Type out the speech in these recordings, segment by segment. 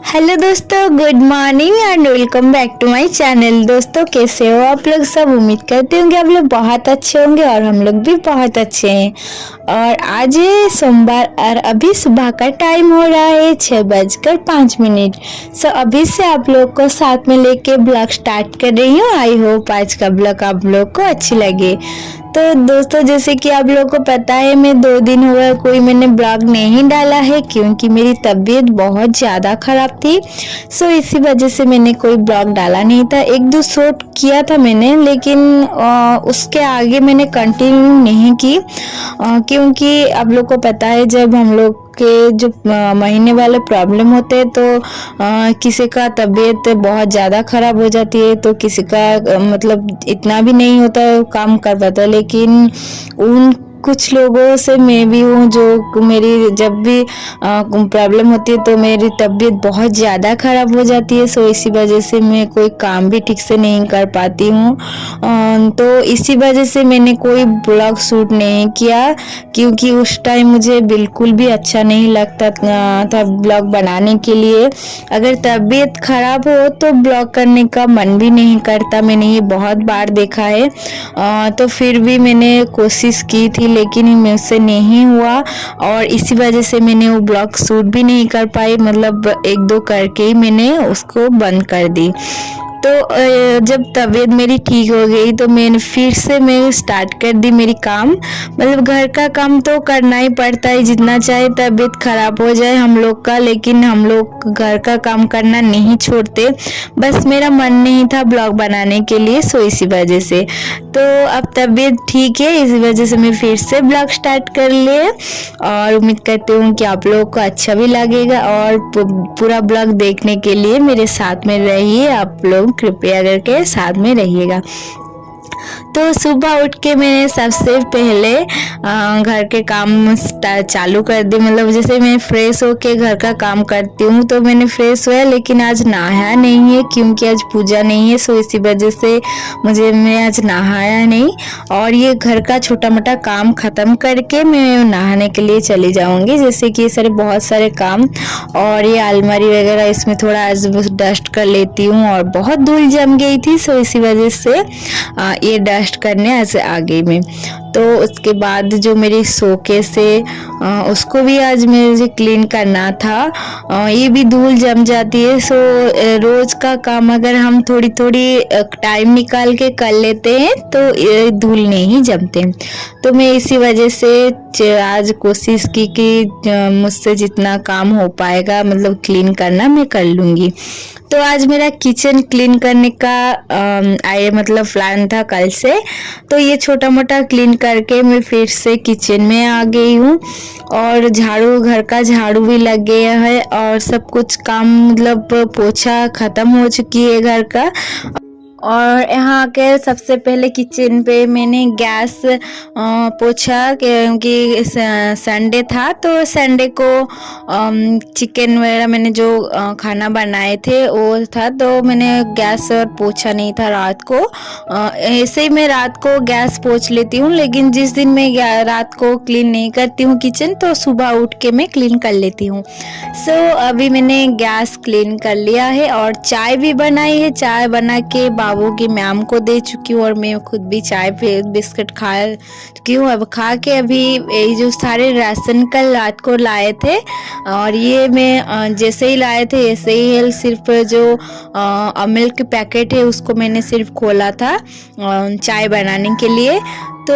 Hello दोस्तों, good morning and welcome back to my channel. दोस्तों कैसे हो आप लोग सब? उम्मीद करती हूँ कि आप लोग बहुत अच्छे होंगे और हम लोग भी बहुत अच्छे हैं। और आज है सोमवार और अभी सुबह का टाइम हो रहा है 6:05। सो अभी से आप लोग को साथ में लेके ब्लॉग स्टार्ट कर रही हूँ। आई होप आज का ब्लॉग आप लोग को अच्छी लगे। तो दोस्तों जैसे कि आप लोगों को पता है, मैं 2 दिन हुआ कोई मैंने ब्लॉग नहीं डाला है क्योंकि मेरी तबीयत बहुत ज़्यादा ख़राब थी। सो इसी वजह से मैंने कोई ब्लॉग डाला नहीं था। 1-2 शूट किया था मैंने, लेकिन उसके आगे मैंने कंटिन्यू नहीं की क्योंकि आप लोग को पता है जब हम लोग के जो महीने वाले प्रॉब्लम होते हैं तो किसी का तबीयत बहुत ज़्यादा ख़राब हो जाती है, तो किसी का मतलब इतना भी नहीं होता काम कर पाता। लेकिन उन कुछ लोगों से मैं भी हूँ जो मेरी जब भी प्रॉब्लम होती है तो मेरी तबीयत बहुत ज़्यादा ख़राब हो जाती है। सो इसी वजह से मैं कोई काम भी ठीक से नहीं कर पाती हूँ। तो इसी वजह से मैंने कोई ब्लॉग शूट नहीं किया क्योंकि उस टाइम मुझे बिल्कुल भी अच्छा नहीं लगता था ब्लॉग बनाने के लिए। अगर तबीयत ख़राब हो तो ब्लॉग करने का मन भी नहीं करता। मैंने ये बहुत बार देखा है। तो फिर भी मैंने कोशिश की थी लेकिन मुझसे नहीं हुआ और इसी वजह से मैंने वो ब्लॉग शूट भी नहीं कर पाई। मतलब 1-2 करके ही मैंने उसको बंद कर दी। तो जब तबीयत मेरी ठीक हो गई तो मैंने फिर से मैं स्टार्ट कर दी मेरी काम। मतलब घर का काम तो करना ही पड़ता है, जितना चाहे तबीयत ख़राब हो जाए हम लोग का, लेकिन हम लोग घर का काम करना नहीं छोड़ते। बस मेरा मन नहीं था ब्लॉग बनाने के लिए, सो इसी वजह से। तो अब तबीयत ठीक है, इसी वजह से मैं फिर से ब्लॉग स्टार्ट कर लिए और उम्मीद करती हूँ कि आप लोगों को अच्छा भी लगेगा। और पूरा ब्लॉग देखने के लिए मेरे साथ में रहिए, आप लोग कृपया करके साथ में रहिएगा। तो सुबह उठ के मैंने सबसे पहले घर के काम चालू कर दी। मतलब जैसे मैं फ्रेश होके घर का काम करती हूँ तो मैंने फ्रेश हुआ, लेकिन आज नहाया नहीं है क्योंकि आज पूजा नहीं है। सो इसी वजह से मैं आज नहाया नहीं और ये घर का छोटा मोटा काम ख़त्म करके मैं नहाने के लिए चली जाऊँगी। जैसे कि ये बहुत सारे काम और ये अलमारी वगैरह इसमें थोड़ा आज डस्ट कर लेती हूँ और बहुत धूल जम गई थी। सो इसी वजह से ये डस्ट करने ऐसे आ गई मैं। तो उसके बाद जो मेरी शोकेस है उसको भी आज मुझे क्लीन करना था। ये भी धूल जम जाती है। सो रोज़ का काम अगर हम थोड़ी थोड़ी टाइम निकाल के कर लेते हैं तो ये धूल नहीं जमते। तो मैं इसी वजह से आज कोशिश की कि मुझसे जितना काम हो पाएगा मतलब क्लीन करना मैं कर लूँगी। तो आज मेरा किचन क्लीन करने का मतलब प्लान था कल से। तो ये छोटा मोटा क्लीन करके मैं फिर से किचन में आ गई हूँ और घर का झाड़ू भी लग गया है और सब कुछ काम मतलब पोछा ख़त्म हो चुकी है घर का। और यहाँ के सबसे पहले किचन पे मैंने गैस पोछा क्योंकि संडे था, तो संडे को चिकन वगैरह मैंने जो खाना बनाए थे वो था, तो मैंने गैस और पोछा नहीं था रात को। ऐसे ही मैं रात को गैस पोछ लेती हूँ, लेकिन जिस दिन मैं रात को क्लीन नहीं करती हूँ किचन तो सुबह उठ के मैं क्लीन कर लेती हूँ। सो अभी मैंने गैस क्लीन कर लिया है और चाय भी बनाई है। चाय बना के बाबू की मैम को दे चुकी हूँ और मैं खुद भी चाय पे बिस्किट खा चुकी हूँ। अब खा के अभी ये जो सारे राशन कल रात को लाए थे और ये मैं जैसे ही लाए थे ऐसे ही सिर्फ जो अमूल के पैकेट है उसको मैंने सिर्फ खोला था चाय बनाने के लिए। तो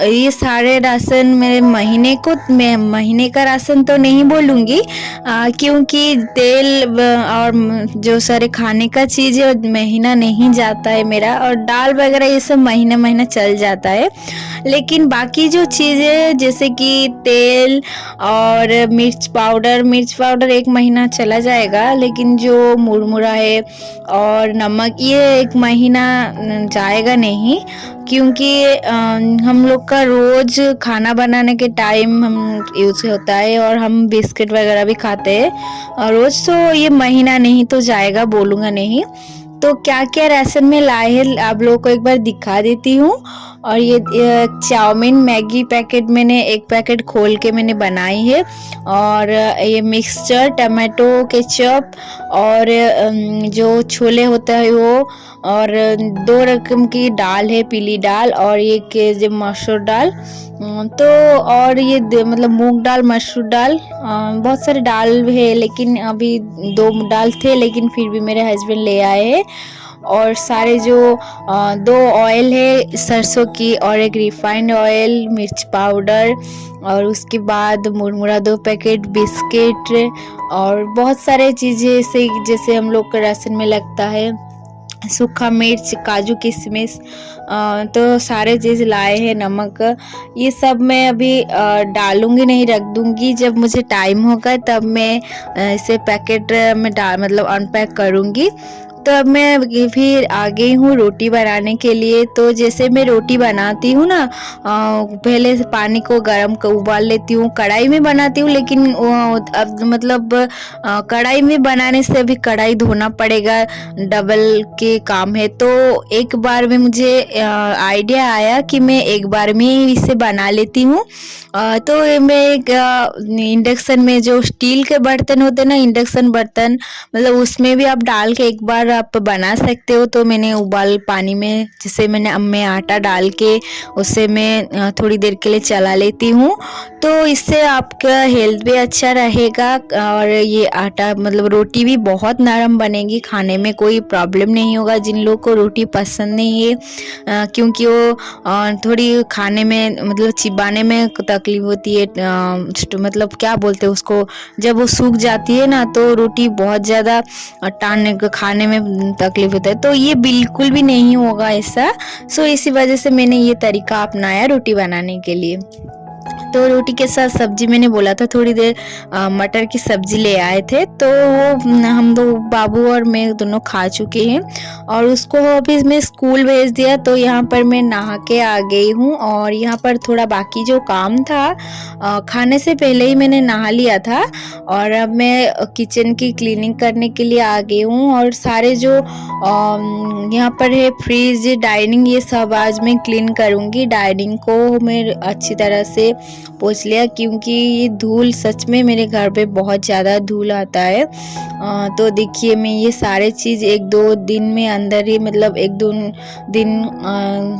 ये सारे राशन मेरे महीने का राशन तो नहीं बोलूँगी क्योंकि तेल और जो सारे खाने का चीज़ है महीना नहीं जाता है मेरा, और दाल वगैरह ये सब महीना चल जाता है। लेकिन बाकी जो चीज़ें जैसे कि तेल और मिर्च पाउडर 1 महीना चला जाएगा, लेकिन जो मुरमुरा है और नमक ये 1 महीना जाएगा नहीं क्योंकि हम लोग का रोज़ खाना बनाने के टाइम हम यूज़ होता है और हम बिस्किट वगैरह भी खाते हैं रोज़, तो ये महीना नहीं तो जाएगा बोलूँगा नहीं। तो क्या क्या राशन में लाए हैं आप लोगों को एक बार दिखा देती हूँ। और ये चाउमीन मैगी पैकेट मैंने एक पैकेट खोल के मैंने बनाई है। और ये मिक्सचर टमाटो केचप और जो छोले होता है वो, और 2 रकम की दाल है, पीली दाल और ये जो मसूर दाल। तो और ये मतलब मूंग दाल, मसूर दाल, बहुत सारे दाल है लेकिन अभी 2 दाल थे लेकिन फिर भी मेरे हस्बैंड ले आए हैं। और सारे जो 2 ऑयल है सरसों की और एक रिफाइंड ऑयल, मिर्च पाउडर, और उसके बाद मुरमुरा 2 पैकेट, बिस्किट और बहुत सारे चीज़ें जैसे हम लोग का राशन में लगता है, सूखा मिर्च, काजू किशमिश, तो सारे चीज़ लाए हैं, नमक। ये सब मैं अभी डालूंगी नहीं, रख दूंगी, जब मुझे टाइम होगा तब मैं इसे पैकेट में मतलब अनपैक करूंगी। तो अब मैं फिर आ गई हूँ रोटी बनाने के लिए। तो जैसे मैं रोटी बनाती हूँ ना, पहले से पानी को गर्म उबाल लेती हूँ, कढ़ाई में बनाती हूँ लेकिन अब मतलब कढ़ाई में बनाने से अभी कढ़ाई धोना पड़ेगा, डबल के काम है। तो एक बार में मुझे आइडिया आया कि मैं एक बार में इसे बना लेती हूँ। तो मैं एक इंडक्शन में जो स्टील के बर्तन होते हैं ना, इंडक्शन बर्तन, मतलब उसमें भी आप डाल के एक बार आप बना सकते हो। तो मैंने उबाल पानी में जैसे मैं आटा डाल के उसे मैं थोड़ी देर के लिए चला लेती हूँ। तो इससे आपका हेल्थ भी अच्छा रहेगा और ये आटा मतलब रोटी भी बहुत नरम बनेगी, खाने में कोई प्रॉब्लम नहीं होगा। जिन लोगों को रोटी पसंद नहीं है क्योंकि वो थोड़ी खाने में मतलब चिबाने में तकलीफ होती है, मतलब क्या बोलते हैं उसको, जब वो सूख जाती है ना तो रोटी बहुत ज़्यादा टानने खाने में तकलीफ होता है। तो ये बिल्कुल भी नहीं होगा ऐसा। सो इसी वजह से मैंने ये तरीका अपनाया रोटी बनाने के लिए। तो रोटी के साथ सब्जी मैंने बोला था थोड़ी देर मटर की सब्जी ले आए थे, तो वो हम दो बाबू और मैं दोनों खा चुके हैं और उसको अभी मैं स्कूल भेज दिया। तो यहाँ पर मैं नहा के आ गई हूँ और यहाँ पर थोड़ा बाकी जो काम था खाने से पहले ही मैंने नहा लिया था और अब मैं किचन की क्लीनिंग करने के लिए आ गई हूँ। और सारे जो यहाँ पर है फ्रिज, डाइनिंग, ये सब आज मैं क्लीन करूँगी। डाइनिंग को मैं अच्छी तरह से पोंछ लिया क्योंकि ये धूल, सच में मेरे घर पे बहुत ज़्यादा धूल आता है। तो देखिए मैं ये सारे चीज़ 1-2 दिन में अंदर ही, मतलब 1-2 दिन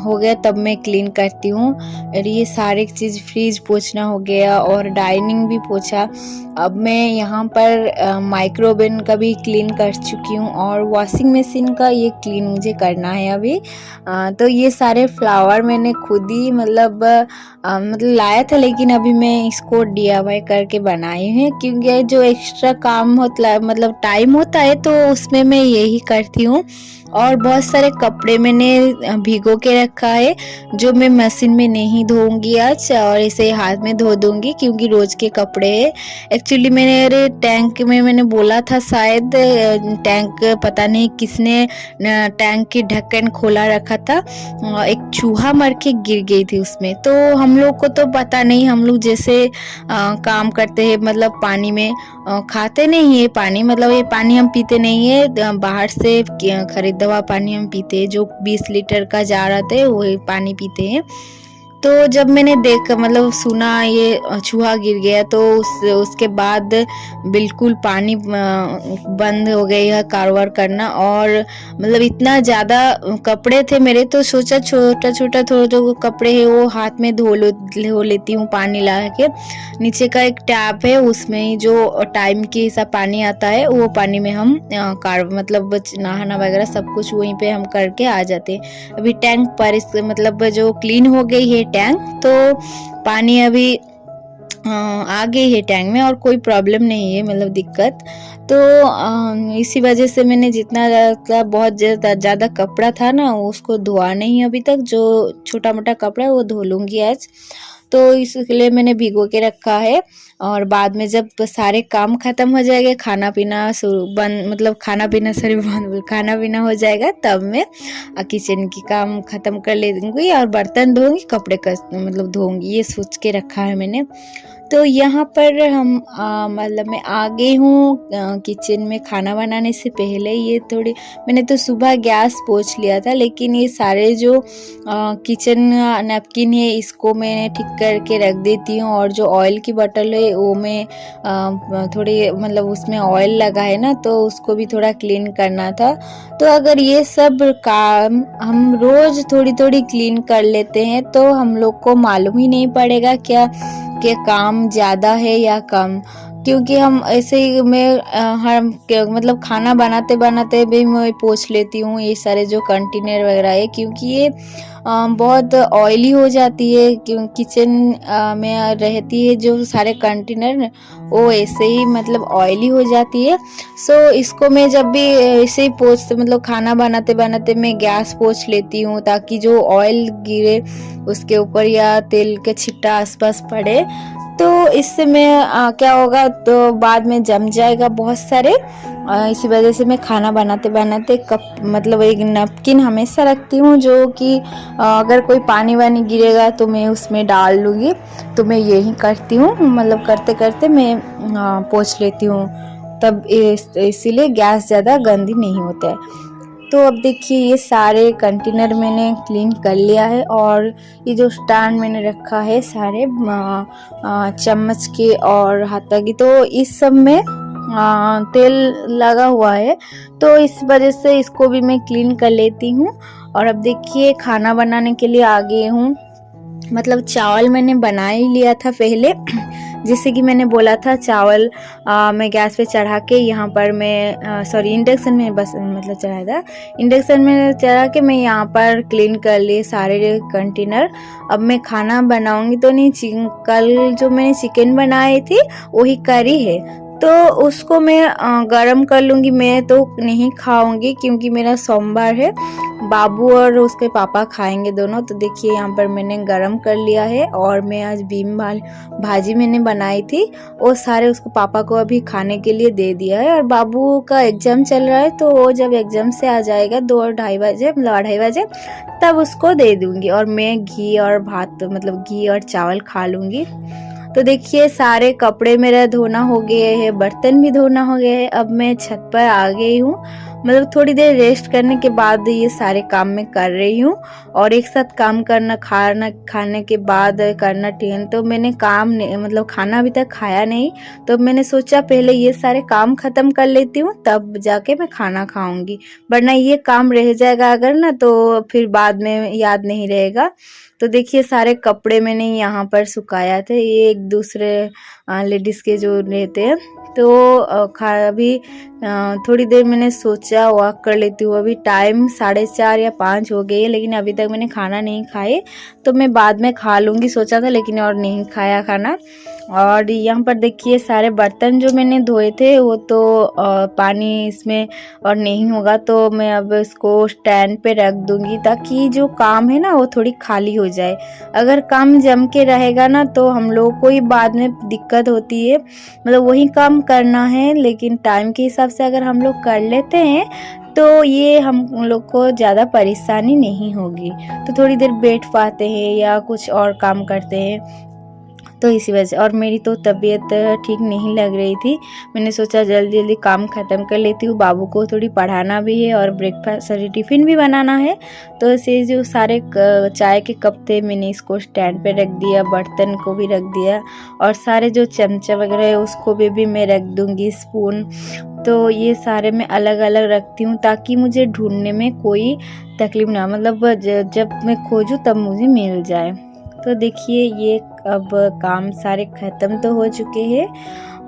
हो गया तब मैं क्लीन करती हूँ। और ये सारे चीज़ फ्रिज पोंछना हो गया और डाइनिंग भी पोंछा। अब मैं यहाँ पर माइक्रोवेव का भी क्लीन कर चुकी हूँ और वॉशिंग मशीन का ये क्लीन मुझे करना है अभी। तो ये सारे फ्लावर मैंने खुद ही मतलब लाया था लेकिन अभी मैं इसको DIY करके बनाई है क्योंकि जो एक्स्ट्रा काम होता है मतलब टाइम होता है तो उसमें मैं यही करती हूँ। और बहुत सारे कपड़े मैंने भिगो के रखा है जो मैं मशीन में नहीं धोऊंगी आज और इसे हाथ में धो दूंगी क्योंकि रोज के कपड़े हैं। एक्चुअली मेरे टैंक में मैंने बोला था, शायद टैंक पता नहीं किसने टैंक की ढक्कन खोला रखा था, एक चूहा मर के गिर गई थी उसमें। तो हम लोग को तो पता नहीं, हम लोग जैसे काम करते हैं मतलब पानी में खाते नहीं है पानी, मतलब ये पानी हम पीते नहीं है, बाहर से खरीदा हुआ पानी हम पीते हैं। जो 20 लीटर का जार आता है वही पानी पीते हैं। तो जब मैंने मतलब सुना ये चूहा गिर गया तो उसके बाद बिल्कुल पानी बंद हो गई है कारोबार करना। और मतलब इतना ज़्यादा कपड़े थे मेरे तो सोचा छोटा छोटा थोड़ा जो कपड़े है वो हाथ में धो लेती हूँ पानी ला के। नीचे का एक टैप है उसमें जो टाइम के हिसाब पानी आता है वो पानी में हम मतलब नहाना वगैरह सब कुछ वहीं पे हम करके आ जाते हैं। अभी टैंक पर मतलब जो क्लीन हो गई है टैंक, तो पानी अभी आ गई है टैंक में और कोई प्रॉब्लम नहीं है मतलब दिक्कत। तो इसी वजह से मैंने जितना बहुत ज़्यादा कपड़ा था ना उसको धोआ नहीं अभी तक, जो छोटा मोटा कपड़ा है वो धो लूँगी आज। तो इसके मैंने भिगो के रखा है और बाद में जब सारे काम खत्म हो जाएगा, खाना पीना खाना पीना हो जाएगा तब मैं किचन की काम खत्म कर ले दूँगी और बर्तन धोऊंगी, कपड़े मतलब धोऊंगी, ये सोच के रखा है मैंने। तो यहाँ पर हम मतलब मैं आ गई हूँ किचन में खाना बनाने से पहले। ये थोड़ी मैंने तो सुबह गैस पोंछ लिया था, लेकिन ये सारे जो किचन नैपकिन है इसको मैं ठीक करके रख देती हूँ। और जो ऑयल की बॉटल है वो मैं थोड़ी मतलब उसमें ऑयल लगा है ना, तो उसको भी थोड़ा क्लीन करना था। तो अगर ये सब काम हम रोज़ थोड़ी थोड़ी क्लीन कर लेते हैं तो हम लोग को मालूम ही नहीं पड़ेगा क्या कि काम ज़्यादा है या कम। क्योंकि हम ऐसे ही हर मतलब खाना बनाते बनाते भी मैं पोंछ लेती हूँ ये सारे जो कंटेनर वगैरह है, क्योंकि ये बहुत ऑयली हो जाती है। क्यों किचन में रहती है जो सारे कंटेनर वो ऐसे ही मतलब ऑयली हो जाती है। सो इसको मैं जब भी ऐसे ही पोंछते मतलब खाना बनाते बनाते मैं गैस पोंछ लेती हूँ, ताकि जो ऑयल गिरे उसके ऊपर या तेल के छिट्टा आसपास पड़े तो इससे मैं क्या होगा तो बाद में जम जाएगा बहुत सारे। इसी वजह से मैं खाना बनाते बनाते कप मतलब एक नैपकिन हमेशा रखती हूँ, जो कि अगर कोई पानी वानी गिरेगा तो मैं उसमें डाल लूँगी। तो मैं यही करती हूँ, मतलब करते करते मैं पोंछ लेती हूँ, तब इसीलिए गैस ज़्यादा गंदी नहीं होता है। तो अब देखिए ये सारे कंटेनर मैंने क्लीन कर लिया है। और ये जो स्टैंड मैंने रखा है सारे चम्मच के और हाथा की, तो इस सब में तेल लगा हुआ है, तो इस वजह से इसको भी मैं क्लीन कर लेती हूँ। और अब देखिए खाना बनाने के लिए आ गई हूँ। मतलब चावल मैंने बना ही लिया था पहले जैसे कि मैंने बोला था चावल मैं गैस पे चढ़ा के यहाँ पर मैं सॉरी इंडक्शन में बस मतलब चढ़ाया था। इंडक्शन में चढ़ा के मैं यहाँ पर क्लीन कर लिए सारे कंटेनर। अब मैं खाना बनाऊंगी तो नहीं, कल जो मैंने चिकन बनाई थी वही करी है, तो उसको मैं गरम कर लूँगी। मैं तो नहीं खाऊंगी क्योंकि मेरा सोमवार है, बाबू और उसके पापा खाएंगे दोनों। तो देखिए यहाँ पर मैंने गरम कर लिया है। और मैं आज बीम भाजी मैंने बनाई थी, वो सारे उसको पापा को अभी खाने के लिए दे दिया है। और बाबू का एग्ज़ाम चल रहा है, तो वो जब एग्ज़ाम से आ जाएगा 2 और 2:30 बजे मतलब 2:30 बजे तब उसको दे दूँगी। और मैं घी और भात मतलब घी और चावल खा लूँगी। तो देखिए सारे कपड़े मेरा धोना हो गए हैं, बर्तन भी धोना हो गए हैं। अब मैं छत पर आ गई हूँ, मतलब थोड़ी देर रेस्ट करने के बाद ये सारे काम मैं कर रही हूँ। और एक साथ काम करना खाने के बाद करना ठीक। तो मैंने मतलब खाना अभी तक खाया नहीं, तो मैंने सोचा पहले ये सारे काम ख़त्म कर लेती हूँ तब जाके मैं खाना खाऊंगी, वरना ये काम रह जाएगा अगर ना तो फिर बाद में याद नहीं रहेगा। तो देखिए सारे कपड़े मैंने यहाँ पर सुखाया थे, ये एक दूसरे लेडीज़ के जो रहते हैं। तो अभी थोड़ी देर मैंने सोचा वॉक कर लेती हूँ। अभी टाइम 4:30 या 5 हो गई है, लेकिन अभी तक मैंने खाना नहीं खाए, तो मैं बाद में खा लूँगी सोचा था, लेकिन और नहीं खाया खाना। और यहाँ पर देखिए सारे बर्तन जो मैंने धोए थे वो तो पानी इसमें और नहीं होगा, तो मैं अब इसको स्टैंड पे रख दूँगी, ताकि जो काम है ना वो थोड़ी खाली हो जाए। अगर काम जम के रहेगा ना तो हम लोग को ही बाद में दिक्कत होती है, मतलब वही काम करना है, लेकिन टाइम के हिसाब से अगर हम लोग कर लेते हैं तो ये हम लोग को ज़्यादा परेशानी नहीं होगी। तो थोड़ी देर बैठ पाते हैं या कुछ और काम करते हैं, तो इसी वजह से। और मेरी तो तबीयत ठीक नहीं लग रही थी, मैंने सोचा जल्दी जल्दी काम ख़त्म कर लेती हूँ। बाबू को थोड़ी पढ़ाना भी है और ब्रेकफास्ट सॉरी टिफ़िन भी बनाना है। तो ऐसे जो सारे चाय के कप थे मैंने इसको स्टैंड पे रख दिया, बर्तन को भी रख दिया, और सारे जो चमचा वगैरह है उसको भी मैं रख दूँगी, स्पून। तो ये सारे मैं अलग अलग रखती हूँ ताकि मुझे ढूंढने में कोई तकलीफ ना, मतलब जब मैं खोजूँ तब मुझे मिल जाए। तो देखिए ये अब काम सारे ख़त्म तो हो चुके हैं।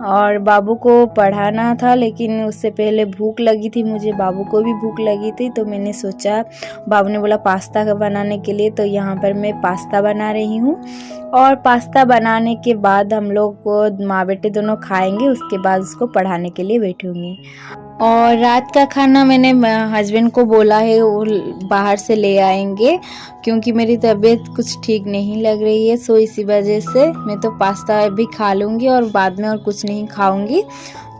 और बाबू को पढ़ाना था, लेकिन उससे पहले भूख लगी थी मुझे, बाबू को भी भूख लगी थी, तो मैंने सोचा बाबू ने बोला पास्ता बनाने के लिए, तो यहाँ पर मैं पास्ता बना रही हूँ। और पास्ता बनाने के बाद हम लोग को माँ बेटे दोनों खाएंगे, उसके बाद उसको पढ़ाने के लिए बैठूंगी। और रात का खाना मैंने हस्बैंड को बोला है वो बाहर से ले आएंगे, क्योंकि मेरी तबीयत कुछ ठीक नहीं लग रही है, सो इसी वजह से मैं तो पास्ता भी खा लूँगी और बाद में और कुछ नहीं खाऊंगी।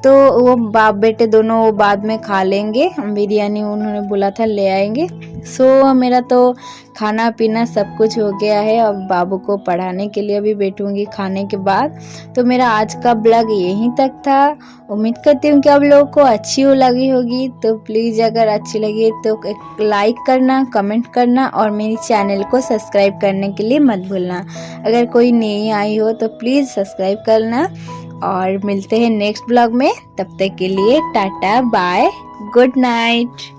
तो वो बाप बेटे दोनों वो बाद में खा लेंगे। बिरयानी उन्होंने बोला था ले आएंगे। सो मेरा तो खाना पीना सब कुछ हो गया है। अब बाबू को पढ़ाने के लिए भी बैठूंगी खाने के बाद। तो मेरा आज का ब्लॉग यहीं तक था। उम्मीद करती हूँ कि आप लोगों को अच्छी लगी होगी। तो प्लीज़ अगर अच्छी लगी तो एक लाइक करना, कमेंट करना और मेरी चैनल को सब्सक्राइब करने के लिए मत भूलना। अगर कोई नई आई हो तो प्लीज़ सब्सक्राइब करना। और मिलते हैं नेक्स्ट ब्लॉग में। तब तक के लिए टाटा बाय, गुड नाइट।